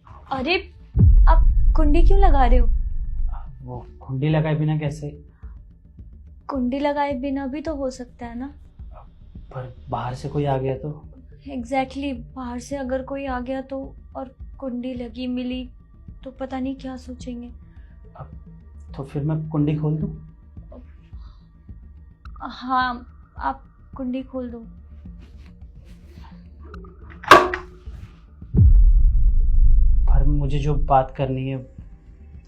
अरे, आप कुंडी क्यों लगा रहे हो? वो कुंडी लगाए बिना कैसे? कुंडी लगाए बिना भी तो हो सकता है ना। पर बाहर से कोई आ गया तो? एग्जैक्टली, बाहर से अगर कोई आ गया तो, और कुंडी लगी मिली तो पता नहीं क्या सोचेंगे। तो फिर मैं कुंडी खोल दूं? हाँ, आप कुंडी खोल दो। पर मुझे जो बात करनी है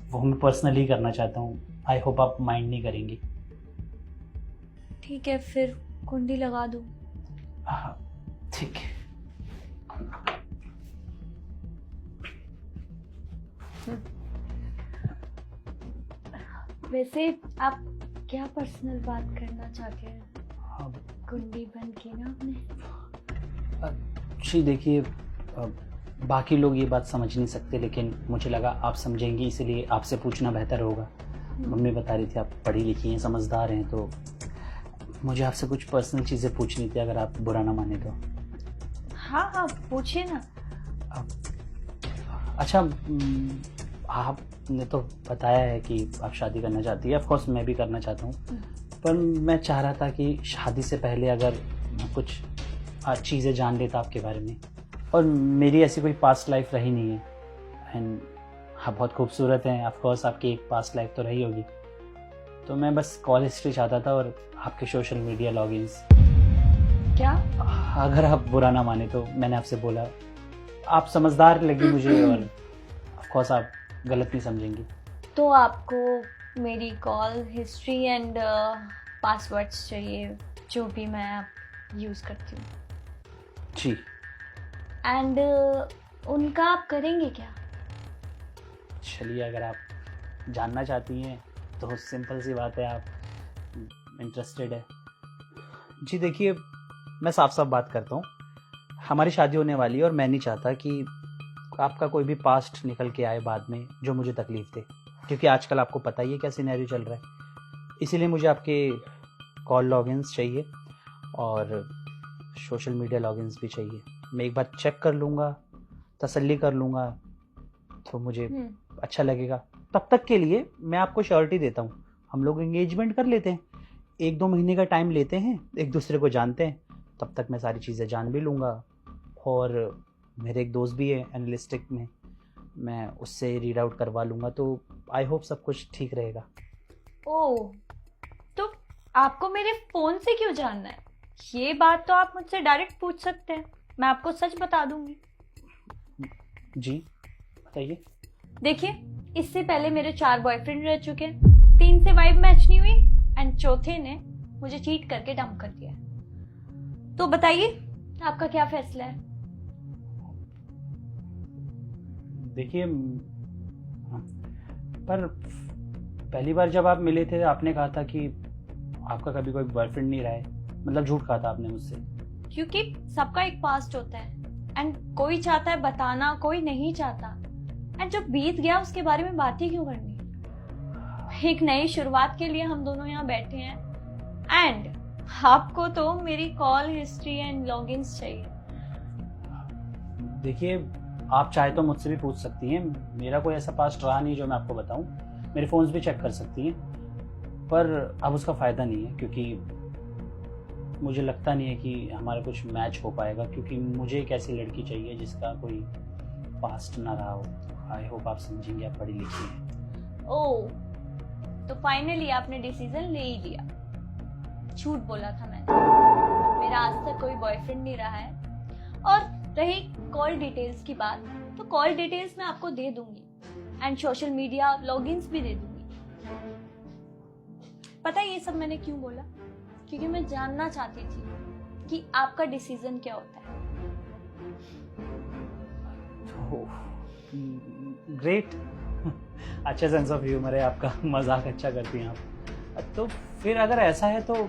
वो मैं पर्सनली करना चाहता हूँ। आई होप आप माइंड नहीं करेंगी। ठीक है, फिर कुंडी लगा दो। हाँ, ठीक है। वैसे आप क्या पर्सनल बात करना चाहते हैं? हाँ, कुंडी बंद की ना आपने। जी देखिए, बाकी लोग ये बात समझ नहीं सकते, लेकिन मुझे लगा आप समझेंगी, इसीलिए आपसे पूछना बेहतर होगा। मम्मी बता रही थी आप पढ़ी लिखी हैं, समझदार हैं, तो मुझे आपसे कुछ पर्सनल चीज़ें पूछनी थी, अगर आप बुरा ना माने तो। हाँ हाँ, पूछिए ना। अच्छा, आपने तो बताया है कि आप शादी करना चाहती है। ऑफ कोर्स मैं भी करना चाहता हूँ, पर मैं चाह रहा था कि शादी से पहले अगर मैं कुछ चीज़ें जान लेता आपके बारे में। और मेरी ऐसी कोई पास्ट लाइफ रही नहीं है, एंड आप बहुत खूबसूरत हैं। ऑफ कोर्स आपकी एक पास्ट लाइफ तो रही होगी, तो मैं बस कॉल हिस्ट्री चाहता था और आपके सोशल मीडिया लॉगिन्स। क्या? अगर आप बुरा ना माने तो मैंने आपसे बोला, आप समझदार लगी मुझे, और ऑफ कोर्स आप गलत नहीं समझेंगी। तो आपको मेरी कॉल हिस्ट्री एंड पासवर्ड्स चाहिए, जो भी मैं यूज़ करती हूँ। जी। एंड उनका आप करेंगे क्या? चलिए, अगर आप जानना चाहती हैं तो सिंपल सी बात है, आप इंटरेस्टेड है। जी देखिए, मैं साफ साफ बात करता हूँ, हमारी शादी होने वाली है और मैं नहीं चाहता कि आपका कोई भी पास्ट निकल के आए बाद में जो मुझे तकलीफ दे, क्योंकि आजकल आपको पता ही है क्या सिनेरियो चल रहा है। इसीलिए मुझे आपके कॉल लॉगिन्स चाहिए और सोशल मीडिया लॉगिन्स भी चाहिए। मैं एक बार चेक कर लूँगा, तसल्ली कर लूँगा, तो मुझे अच्छा लगेगा। तब तक के लिए मैं आपको श्योरिटी देता हूँ, हम लोग एंगेजमेंट कर लेते हैं, 1-2 महीने का टाइम लेते हैं, एक दूसरे को जानते हैं। तब तक मैं सारी चीज़ें जान भी लूँगा, और मेरे एक दोस्त भी है एनालिस्टिक में, मैं उससे रीड आउट करवा लूँगा, तो आई होप सब कुछ ठीक रहेगा। ओह, तो आपको मेरे फ़ोन से क्यों जानना है? ये बात तो आप मुझसे डायरेक्ट पूछ सकते हैं, मैं आपको सच बता दूंगी। जी बताइए। देखिए, इससे पहले मेरे 4 बॉयफ्रेंड रह चुके हैं, 3 से वाइब मैच नहीं हुई, एंड चौथे ने मुझे चीट करके डंप कर दिया। तो बताइए, आपका क्या फैसला है? देखिए, पर पहली बार जब आप मिले थे आपने कहा था कि आपका कभी कोई बॉयफ्रेंड नहीं रहा है, मतलब झूठ कहा था आपने मुझसे। क्योंकि सबका एक पास्ट होता है, एंड कोई चाहता है बताना, कोई नहीं चाहता, एंड जब बीत गया उसके बारे में बात ही क्यों करनी। एक नई शुरुआत के लिए हम दोनों यहाँ बैठे हैं, एंड आपको तो मेरी कॉल हिस्ट्री एंड लॉगिन्स चाहिए। देखिए, आप चाहे तो मुझसे भी पूछ सकती हैं, मेरा कोई ऐसा पास्ट रहा नहीं जो मैं आपको बताऊं। मेरे फ़ोन्स भी चेक कर सकती हैं, पर अब उसका फ़ायदा नहीं है, क्योंकि मुझे लगता नहीं है कि हमारा कुछ मैच हो पाएगा, क्योंकि मुझे एक ऐसी लड़की चाहिए जिसका कोई पास्ट ना रहा हो। आई होप आप समझेंगे, आप पढ़ी लिखी हैं। ओह, तो फाइनली आपने डिसीजन ले ही लिया। झूठ बोला था मैंने, मेरा आज तक कोई बॉयफ्रेंड नहीं रहा है। और रही कॉल डिटेल्स की बात, तो कॉल डिटेल्स मैं आपको दे दूंगी, एंड सोशल मीडिया लॉगिन्स भी दे दूंगी। पता है ये सब मैंने क्यों बोला? क्योंकि मैं जानना चाहती थी कि आपका डिसीजन क्या होता है। ग्रेट। अच्छा सेंस ऑफ ह्यूमर है आपका, मजाक अच्छा करती हैं आप। तो फिर अगर ऐसा है तो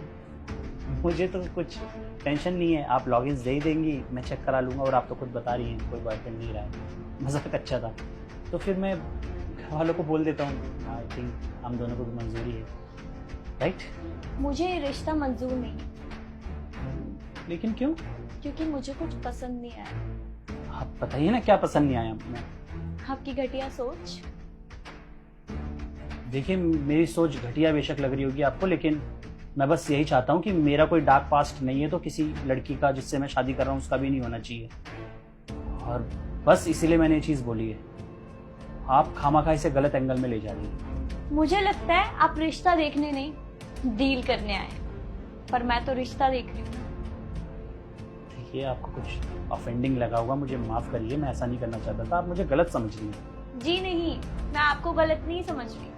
मुझे तो कुछ टेंशन नहीं है, आप लॉगिन्स दे ही देंगी, मैं चेक करा लूँगा। और आप तो खुद बता रही हैं कोई बॉयफ्रेंड नहीं रहा है, मजाक अच्छा था। तो फिर मैं घर वालों को बोल देता हूँ, आई थिंक हम दोनों को भी मंजूरी है, राइट? मुझे ये रिश्ता मंजूर नहीं है। लेकिन क्यों? क्योंकि मुझे कुछ पसंद नहीं आया। आप बताइए ना क्या पसंद नहीं आया। मैं आपकी घटिया सोच। देखिए, मेरी सोच घटिया बेशक लग रही होगी आपको, लेकिन मैं बस यही चाहता हूँ कि मेरा कोई डार्क पास्ट नहीं है तो किसी लड़की का जिससे मैं शादी कर रहा हूँ उसका भी नहीं होना चाहिए। और बस इसीलिए मैंने ये चीज़ बोली है। आप खामाखा इसे गलत एंगल में ले जा रही हैं। मुझे लगता है आप रिश्ता देखने नहीं, डील करने आए, पर मैं तो रिश्ता देख रही हूँ। देखिए, आपको कुछ ऑफेंडिंग लगा होगा, मुझे माफ़ करिए, मैं ऐसा नहीं करना चाहता था, आप मुझे गलत समझ रही हैं। जी नहीं, मैं आपको गलत नहीं समझ रही।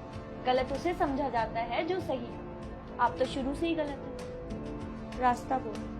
गलत उसे समझा जाता है जो सही है। आप तो शुरू से ही गलत है। रास्ता बोलो।